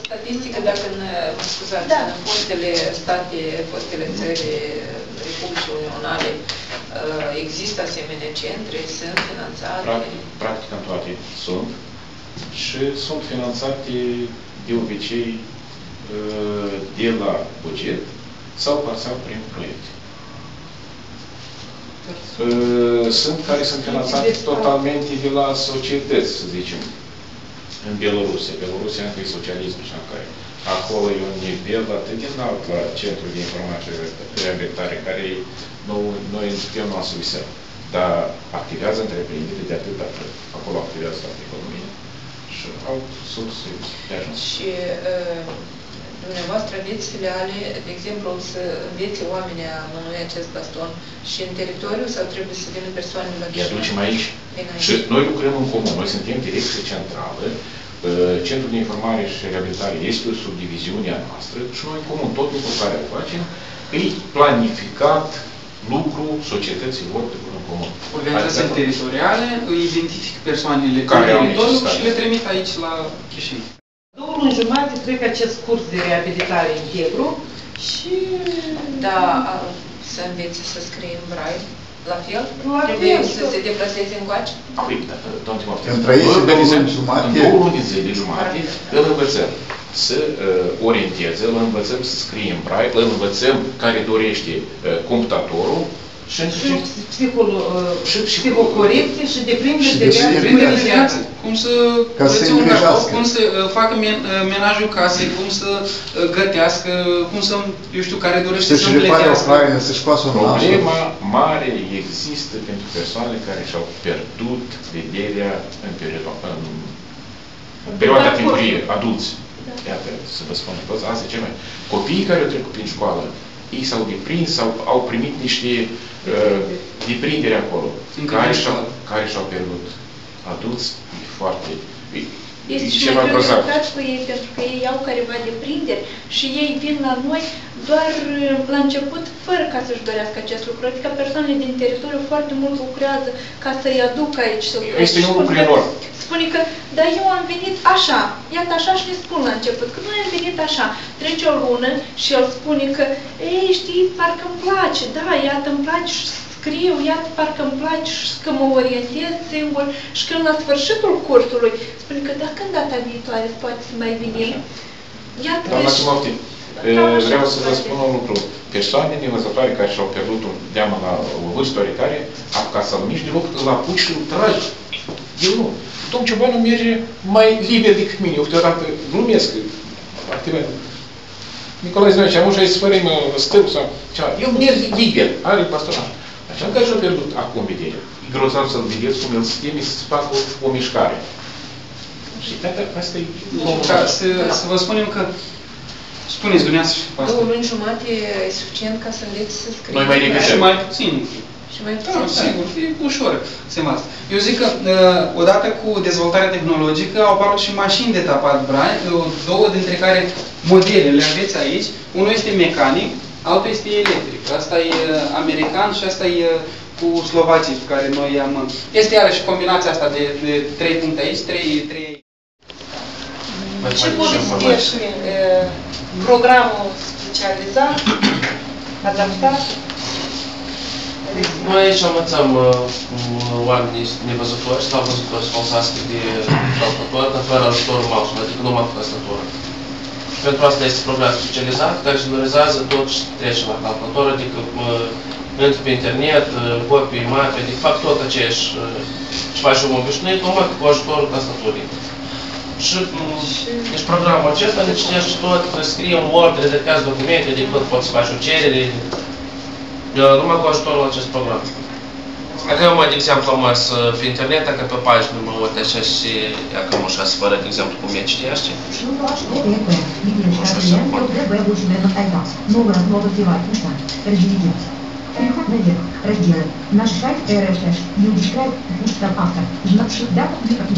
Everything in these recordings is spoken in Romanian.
Statistică, dacă mă scuzați, în fostele state, fostele țări Republicii Unionale, există asemenea centre, sunt finanțate? Practic în toate sunt și sunt finanțate de obicei de la buget sau parțial prin proiecte. Sunt care sunt finanțate totalmente de la societăți, să zicem, în Bielorusia. Bielorusia încă e socialism, așa care acolo e un nivel atât de înalt la Centrul de Informație și Reabilitare, care noi putem lua sub seama. Dar activează întreprindere de atât. Acolo activează toată economia și au surse de ajuns. Și dumneavoastră aveți filiale, de exemplu, să învețe oamenii a mânui acest baston și în teritoriu sau trebuie să vină persoane la Chișinău? Îi aducem aici. Și noi lucrăm în comun. Noi suntem direcție centrală. Centrul de Informare și Reabilitare este o subdiviziune a noastră și noi în comun, tot lucrul care îl facem, îi planificat lucru societăților în comun. Organizații teritoriale îi identific persoanele care au teritoriu și le trimit aici la Chișinău. 2 luni jumate trec acest curs de reabilitare integru și... Da, să învețe să scrie în braille. La fel? Trebuie să se deplaseze încoace? Păi, domnul Timofte, între aici și 2 luni jumate. În 2 luni de zile jumate îl învățăm să orienteze, îl învățăm să scrie în braille, îl învățăm care dorește computatorul și psihocorecție și deprindere de viață. Cum să curățe un cartof, cum să facă menajul casei, cum să gătească, cum să, eu știu, care dorește să împletească. Problema mare există pentru persoane care și-au pierdut vederea în perioada timpurie, adulți. Iată, să vă spun, asta e cel mai... Copiii care au trecut prin școală, ei s-au deprins sau au primit niște deprindere acolo, care și-au pierdut. Adulți, e foarte... Este și mai preocupat cu ei, pentru că ei au careva deprinderi și ei vin la noi doar la început, fără ca să-și dorească acest lucru. Adică persoanele din teritoriu foarte mult lucrează ca să-i aducă aici. Este un lucru enorm. Spune că, dar eu am venit așa, iată așa și le spun la început, că noi am venit așa. Trece o lună și el spune că, ei, știi, parcă îmi place, da, iată, îmi place și scriu, iată, parcă îmi place și că mă orientez singur. Și când la sfârșitul cursului, spune că, da, când data viitoare poate să mai venim? Iată, doamna Timofte, vreau să vă spun un lucru. Persoane nevăzătoare care și-au pierdut un deamă la o vârstă oarecare, ca să-l miști de loc, îl apuci și îl tragi. Eu nu. Domnul Ciobanu merge mai liber decât mine. Eu câteodată glumesc, activez. Nicolae Zinoici, am ușa să spărim stâlp sau ceva. El merge liber, are bastonaj. Așa care și-a pierdut acum vederea. E grozav să-l vedeți cum el schimbe să facă o mișcare. Și asta e... Să vă spunem că spuneți dumneavoastră și pe asta. 2 luni jumate e suficient ca să înveți să scrie. Noi mai repede. Și mai puțin. Și mai puțin. Da, sigur, e ușor. Eu zic că odată cu dezvoltarea tehnologică au apărut și mașini de tapat braille, 2 dintre care modele le aveți aici. Unul este mecanic, altul este electric. Asta e american și asta e cu slovacii pe care noi am... Este iarăși combinația asta de 3 puncte aici, 3 aici. Ce povestești programul specializat, adaptat? Noi aici învățăm oamenii nevăzători sau văzători să folosească de calculator, dar fără ajutorul mouse-ului, adică numai cu tastatură. Pentru asta este program specializat, care sonorizează tot și trece la calculator, adică intru pe internet, copii, mape, adică fac tot aceeași ce faci omul obișnuit, numai cu ajutorul tastaturii. Și deci programul acesta ne citește tot, scrie un Word, redactează documente, adică tot poți să faci o cerere, numai cu ajutorul acest program. Dacă eu mai, de exemplu, am mers pe internet, dacă pe pagină mă uit așa și dacă mă așa să vă arăt, de exemplu, cum e citește. Переход наверх. Разделы. Наш сайт Юдискрайб, пустом автор. Да,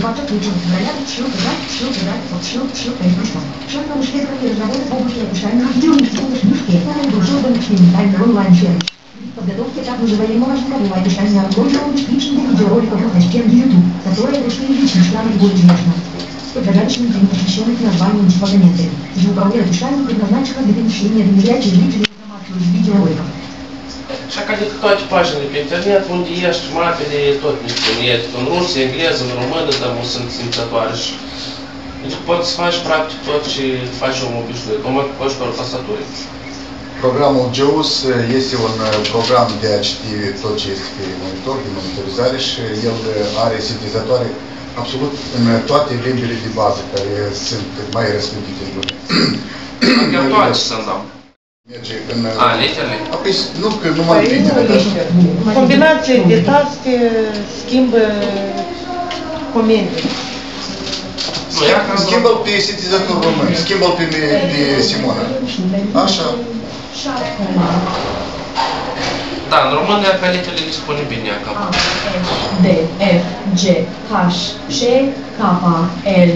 20 февраля, Шелковый шведский разговор с помощью описания сделанных слушки, дружбы экспериментальный онлайн-сервис. Подготовки этап называемого разговора описания огромного бесконечного видеороликов на стенке YouTube, которые пришли лично с нами более известно. Подражающим для непосвященных названием типогоненты. Звуковые описания предназначены для перемещения до миллиарда зрителей информацию из видеороликов. Așa ca de toate paginile pe internet, unde ești mapele, tot niște uniete, în rusă, engleză, în română, dar nu sunt simțătoare. Deci poți să faci practic tot ce faci omul obișnuit, numai cu ajutorul tastaturii. Programul JAWS este un program de a citi tot ce este pe monitor, de monitorizare și el are sintezatoare absolut în toate limbile de bază care sunt mai răspândite în lume. Chiar toate sunt, da. Merge în... literele? Apoi, nu, că numai literele. Combinație de taste schimbă comende. Schimbă-l pe sintetizator român, schimbă-l pe Simona. Așa. Da, în română ca literele disponibile acum. A, D, F, G, H, C, K, L.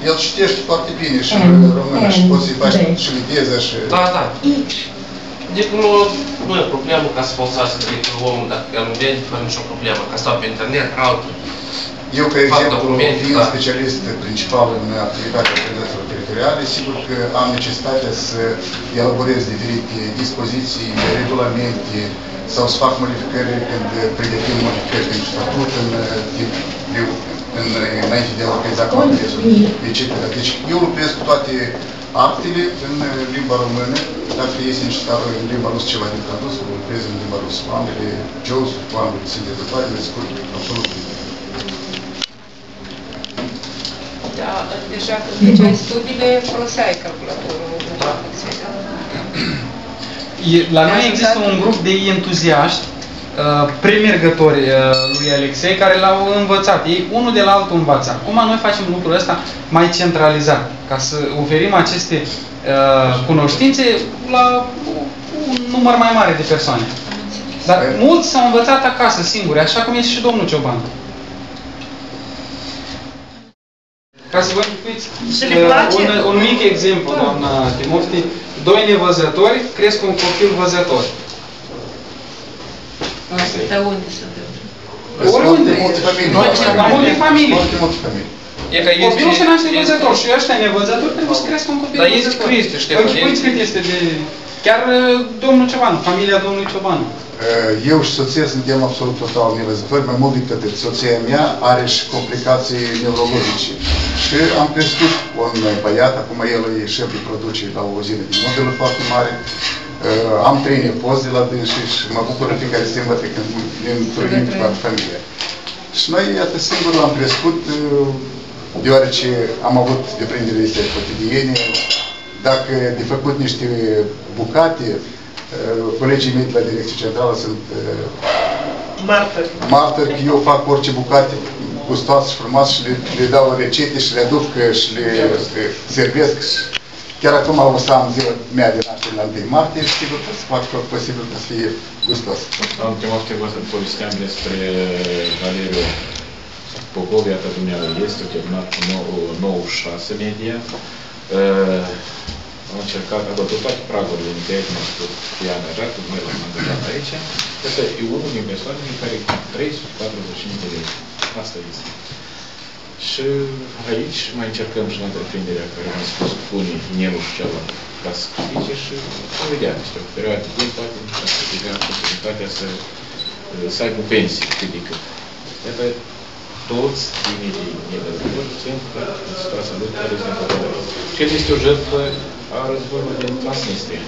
El citește foarte bine și română și poți să-i faci și viteză și... Da, da. Deci nu e problemă ca să folosească decât omul, dacă el nu vede, fără nicio problemă, ca stau pe internet, altul. Eu, ca exemplu, fiind specialist principal în activitatea organizațiilor teritoriale, sigur că am necesitatea să elaborez diferite dispoziții, regulamente sau să fac modificări când pregătim modificări pentru statut înainte de a organiza congresul, etc. Deci eu lucrez cu toate actele în limba română, dacă este necesar în limba rusă ceva de tradus, lucrez în limba rusă. Cu ambele JAWS, cu ambele sintezatoare, le scurt absolut. Da, deja când făceai studiile, foloseai calculatorul. La noi există un grup de entuziaști premergători lui Alexei care l-au învățat. Ei unul de la altul învață. Acum noi facem lucrul ăsta mai centralizat, ca să oferim aceste cunoștințe la un număr mai mare de persoane. Dar mulți s-au învățat acasă, singuri, așa cum este și domnul Cioban. Ca să vă închipuiți un mic exemplu, doamna Timofti, doi nevăzători cresc un copil văzător. Dar unde suntem? Oriunde. La multe familii. familii. Copilul se naște văzător și ăștia nevăzători trebuie să crească un copil văzător. Dar este Cristi, Ștefan. Uiți cât este de... Chiar domnul Ciobanu, familia domnului Ciobanu. Eu și soția suntem absolut total nevăzători, mai mult decât atât. Soția mea are și complicații neurologice. Și am crescut un băiat, acum el e șef de producție la o uzină de modelă foarte mare. Am 3 nepoți de la dânsii și mă bucur în fiecare sâmbătă când ne întâlnim cu familia. Și noi, iată, singur am crescut, deoarece am avut deprinderile astea cotidiene. Dacă de făcut niște bucate, colegii mei de la Direcția Centrală sunt martori că eu fac orice bucate gustoase și frumoase și le dau rețete și le aduc și le servesc. Chiar acum o să am ziua mea de naștere la 1 martie și sigur că să fac tot posibil să fie gustos. Am chemat că vă povesteam despre Valeriu Popov, iată dumneavoastră este, a terminat cu 96 media. Am încercat, a bătut toate pragurile în care m-a spus că i-a angajat, noi l-am angajat aici. Asta e unul din persoanele care 345 de lei. Asta este. Și aici mai încercăm și la întreprinderea care m-a spus unii Nelu și cealaltă ca să câștige și să vedea. Este o perioadă de timp, poate ca să vedea posibilitatea să aibă pensii cât de cât. Iată, toți tinerii nevăzători sunt în situația lor care este împătătoră. Și el este o jertfă a războiului din Transnistria.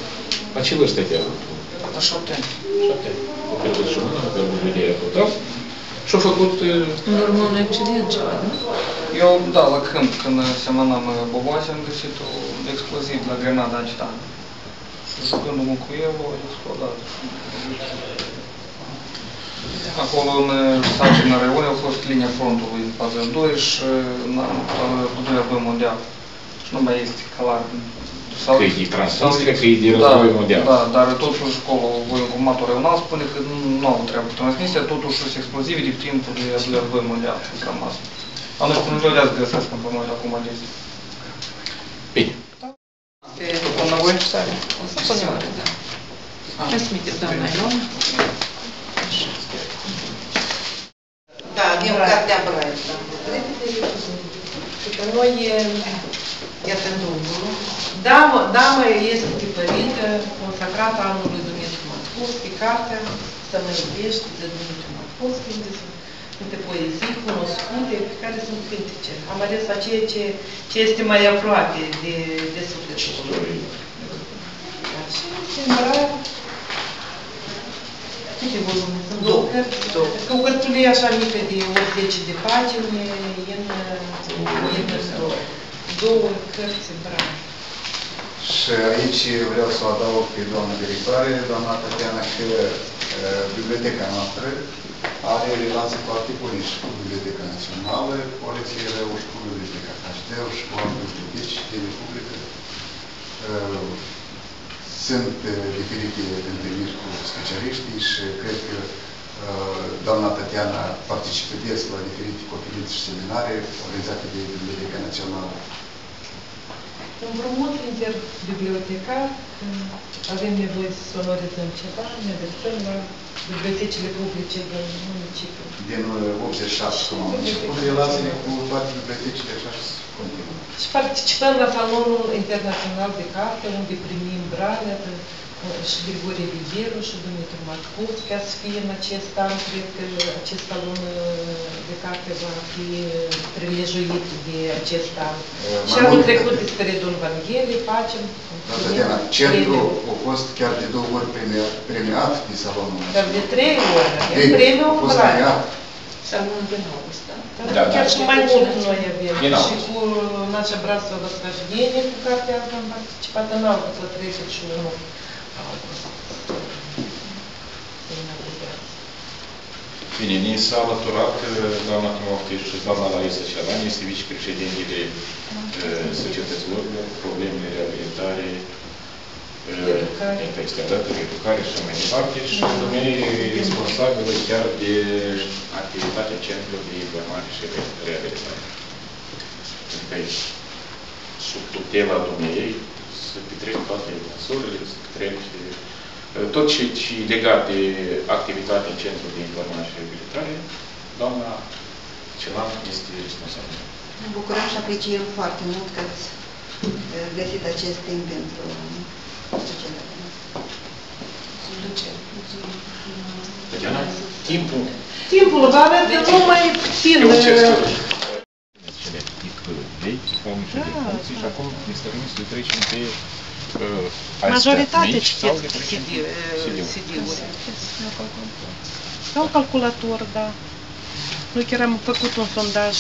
La ce vârstă te-ai avut? La 7 ani. 7 ani. O pierdut și mână, o pierdut ideea fotograf. Și-a făcut... În urmă un accident ceva, da? Eu, da, la câmp, când semănam boboase, am găsit un exploziv la grenada aceea. Jucându-mă cu el, a explodat. Acolo, în stație în Reune, a fost linia frontului în fază 2 și în al doilea mondial. Și nu mai este calar. Că e de Transnistria, că e de război mondial. Da, dar totuși acolo voivomatul regional spune că nu au treabă cu Transnistria, totuși sunt explozive de timpul de război mondial sunt rămas. Am noi spune că să găsesc în noi acum azi. Bine. După nevoie și sare? O scrisoare, da. Transmiteți, doamna Ion. Da, avem cartea Braille. Că noi, iată în Dumnezeu, dama este tipărită, consacrată anului Dumitru Matkovski, cartea Să mă iubești de Dumitru Matkovski, unde sunt multe poezii cunoscute, care sunt critice. Am ales la ceea ce este mai aproape de sufletul lui. Și singura, câte volume? Sunt două cărți. Că o cărțulie așa mică de 80 de pagini, două cărți brave. Și aici vreau să o adaug pe doamna directoare, doamna Tatiana, că biblioteca noastră are relații foarte bune și cu Biblioteca Națională, colecțiile Reu și cu Biblioteca Cașteu și cu alte biblioteci de Republică. Sunt diferite întâlniri cu specialiștii și cred că doamna Tatiana participă des la diferite conferințe și seminare organizate de Biblioteca Națională. Împrumut interbibliotecar, când avem nevoie să sonorizăm ceva, ne adresăm la bibliotecile publice din municipiu. Din 87, cum am început relațiile cu toate bibliotecile, așa și continuă. Și participăm la Salonul Internațional de Carte, unde primim brale și Grigore Riberu și Dumitru Matkovski, ca să fie în acest an, cred că acest salon de carte va fi prelejuit de acest an. Și anul trecut despre Don Vangheli facem. Tatiana, centrul a fost chiar de 2 ori premiat de salonul. Dar de 3 ori avem premiul brale. Salonul din august, da? Chiar și mai mult noi avem. Și cu Nașa Brasova Sfășdenie, cu cartea asta am participat în august, la 31 august. Bine, ni s-a alăturat doamna Timofte și doamna Larisa Celan, este vicepreședintele societăților, problemele reabilitare, educare și mai departe, și domeniile responsabile chiar de activitatea Centrului de Informare și Reabilitare. Pentru că aici, sub tutela dumneiei, să petrec toate măsurile, să petrec tot ce e legat de activitatea Centrului de Informare și Reabilitare, doamna Celan este responsabilă. Ne bucurăm și apreciem foarte mult că ați găsit acest timp pentru societatea noastră. Tatiana, timpul. Timpul va avea de nu mai puțin. Și acum este rămis să trecem pe majoritatea citiți CD-uri. Sau calculator, da. Noi chiar am făcut un sondaj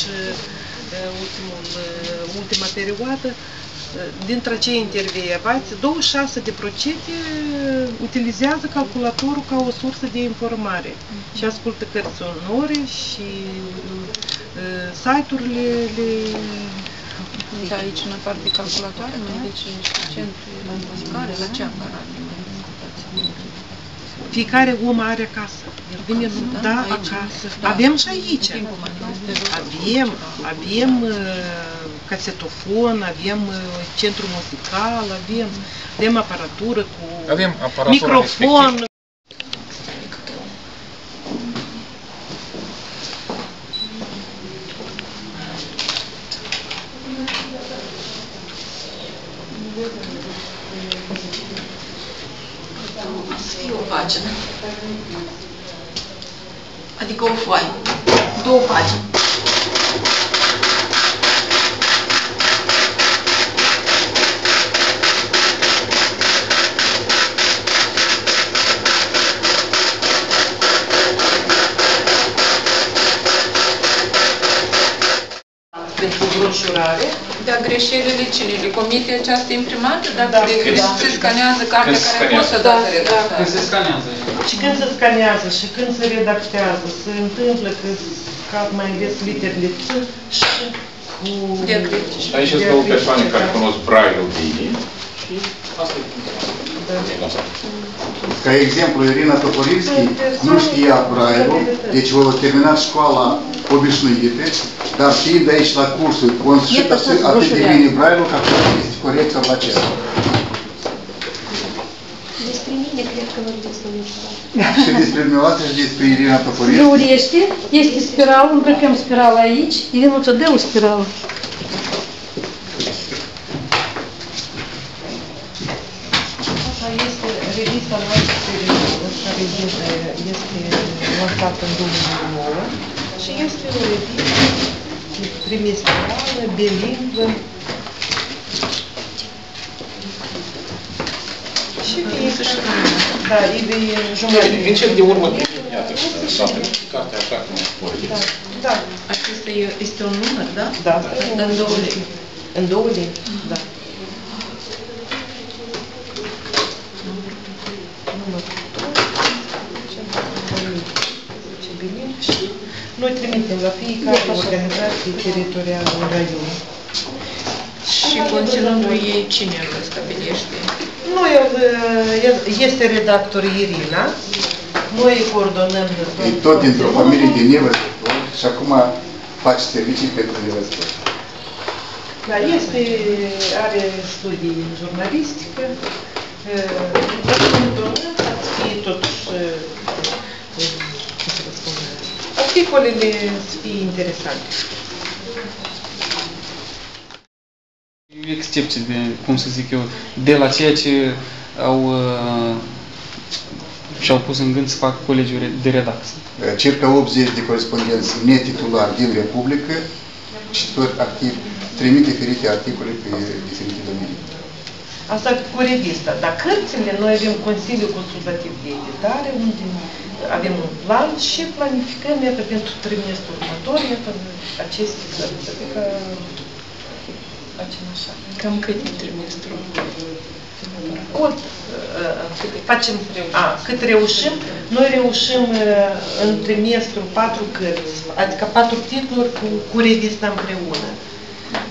ultima perioadă. Dintre cei intervievați, 26% utilizează calculatorul ca o sursă de informare și ascultă cărți sonore și site-urile Da, aici în afară de calculatoare, mai deci centru muzicare, la ce aparat? Fiecare om are acasă. Vine, da, acasă. Avem și aici. Avem casetofon, avem centru muzical, avem aparatură cu microfon. Să fie o pagină. Adică o foaie. 2 pagini. Pentru broșurare. Dar greșelile cine le comite această imprimată? Dacă se scanează cartea care poate să dată redactare. Când se scanează. Și când se scanează și când se redactează, se întâmplă că scap mai ales literele T și cu diacritici. Aici sunt două persoane care cunosc Braille-ul bine și asta e punctul. Ca exemplu, Irina Toporilski nu știa Braille-ul, deci a terminat școala obișnuită, dar fiind aici la cursuri, și atât de bine Braille-ul, că este corector la acesta. Despre mine, cred Și despre dumneavoastră și despre Irina Toporescu. Urește, este spiral, îmbrăcăm spirala aici. Irina ți-o dă o spirală. Asta este revista noastră care este lansată în 2009 și este o revistă trimestrală, bilingvă. Și este, da, e jumătate. În cel de urmă, iată, cartea așa cum vorbiți. Da. Acesta este un număr, da? Da. În 2 lei. În 2 lei, da. Și noi trimitem la fiecare organizație teritorială în raion. Și conținutul ei cine îl stabilește? Noi, este redactor Irina, noi coordonăm tot dintr-o familie de nevăzători și acum faci servicii pentru nevăzători. Da, are studii în jurnalistică, ați fi totuși, cum să vă spun, articolele să fie interesante. Excepție de, cum să zic eu, de la ceea ce și-au pus în gând să facă colegiul de redacție. Circa 80 de corespondenți netitulari din Republică, cititori activi, trimit diferite articole pe diferite domenii. Asta cu revista. Dar cărțile, noi avem Consiliul Consultativ de Editare, unde avem un plan și planificăm, iată, pentru trimestrul următor, iată, aceste cărți. Adică facem așa. Cam cât în trimestru? Facem, cât reușim, noi reușim în trimestru 4 cărți, adică 4 titluri cu revista împreună,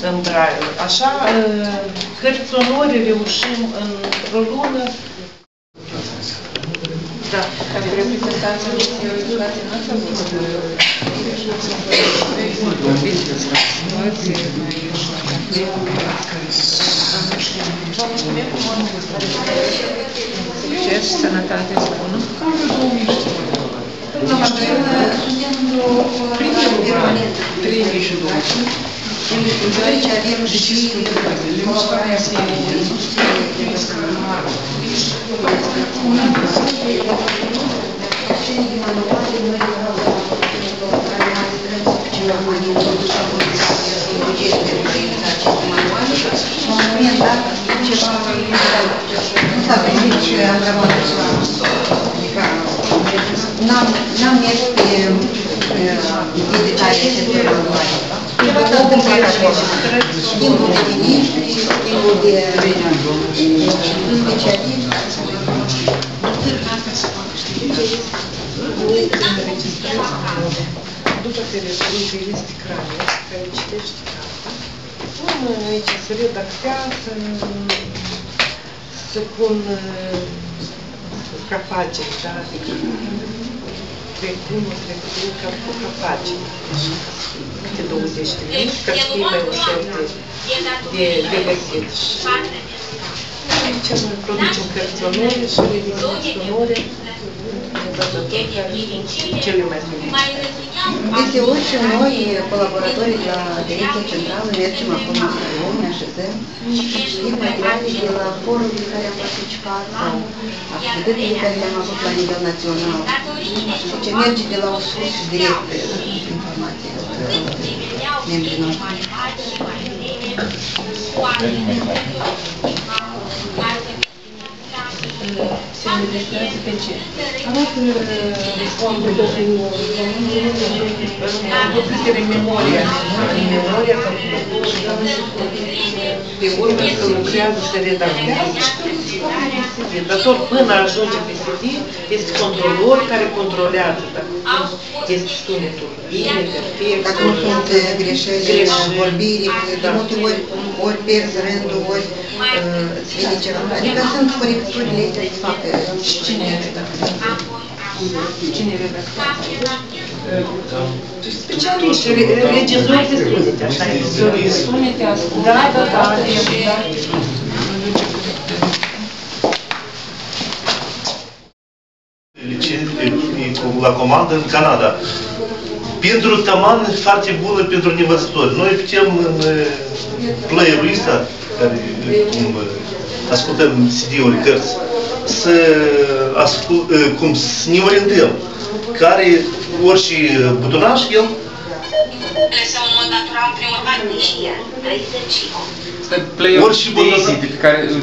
în braille. Așa, cărți sonore reușim într-o lună. Da, care reprezentanța Ministerului Educației nu s-a văzut. Succes, sănătate, bună. Aici avem și colaborarea N-am mers pe vizitarea acestui manuale. Schimbul de ministri, schimbul de specialiști. După care este Cranes, care citește cartea, aici se redactează, să pun capacii, da? Adică capacii, câte 20 de minute, ca să fie mai ușor de găsit. Aici noi producem cărți sonore și revizii sonore, cele mai bune. Deseori și noi, colaboratorii de la Direcția Centrală, mergem acum împreună, ne așezăm și materiale de la forurile care am participat sau activitățile care le-am avut la nivel național. Și ce merge de la o sursă directă informație membrii noștri. Se înregistrează pe ce? În memoria, pe urmă că lucrează, se redactează și dar tot până ajunge pe CD, este controlor care controlează dacă este sunetul bine, perfect. Dacă nu sunt greșeli în vorbire, de multe ori pierzi rândul, ori îți vine ceva. Adică sunt corecturile astea se facă. Și cine redactează? Cine redactează? Specialiști, regizori de sunete, așa e. Sunete, ascultă. Da. la comandă în Canada. Pentru taman foarte bună pentru nevăzători. Noi putem în player-ul ăsta, care ascultăm CD-uri, cărți, să ne orientăm. Care orice butonaj, el Lăsăm în mod natural primul admisie, 38. Player-ul Daisy,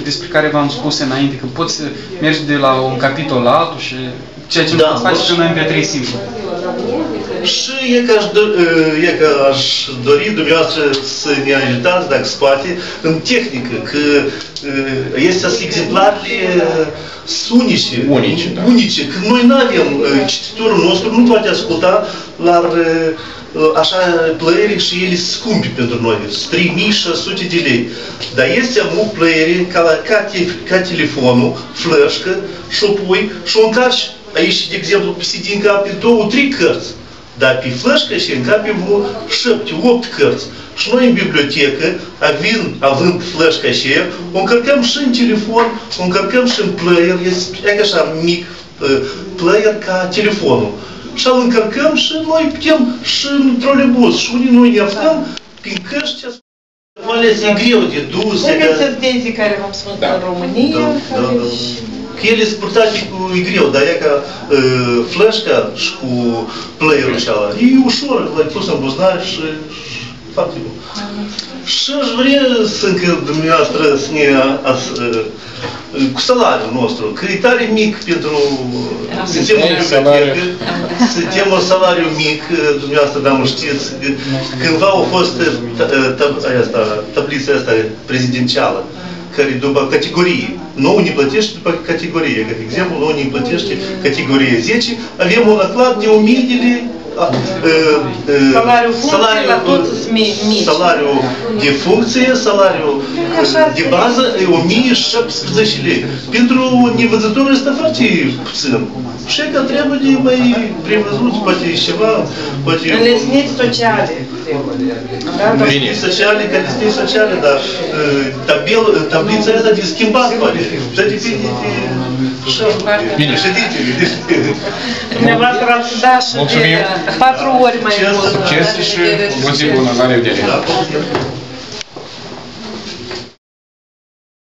despre care v-am spus înainte, că poți să mergi de la un capitol la altul și ceea ce nu poți face și în MP3 simplu. Și e că aș dori dumneavoastră să ne ajutați, dacă se poate, în tehnică, că este exemplarele unice, că noi nu avem, cititorul nostru nu poate asculta la așa playere și ele scumpi pentru noi, 3600 de lei. Dar este un playere ca telefonul, flășcă, și o pui și o încarci aici, de exemplu, pe CD încape 2-3 cărți. Dar pe flășcă și încape vreo 7-8 cărți. Și noi în bibliotecă, având flășca și ea, o încărcăm și în telefon, o încărcăm și în player, e așa mic player ca telefonul. Și îl încărcăm și noi putem și în trolebus. Și unii noi ne aflăm prin căști. Mai ales e greu de dus. Sunt denții care v-am spus în România. Că ele sunt purtate e greu, dar e ca flășca și cu player-ul ăla. E ușor, l-ai pus în buzunar și foarte bun. Și aș vrea să încă dumneavoastră să ne cu salariul nostru, că e tare mic pentru suntem în bibliotecă, suntem un salariu mic, dumneavoastră, dar mă știți, cândva au fost tablița asta prezidențială, care după categorie, nouă ne plătește după categorie, ca de exemplu, nouă ne plătește categorie 10, avem un acord de 1000 de lei, salariul de funcție, salariul de bază e 1017 lei. Pentru nevăzători este foarte puțin. Și că trebuie de mai prevăzut, poate ceva, poate... Înlesniri sociale. Înlesniri sociale, ca înlesniri sociale, dar tablița asta de schimbat, poate. Și depinde de președintele. Dumneavoastră ați dat și de 4 ori mai mult. Succes și mulțumim bună la revedere.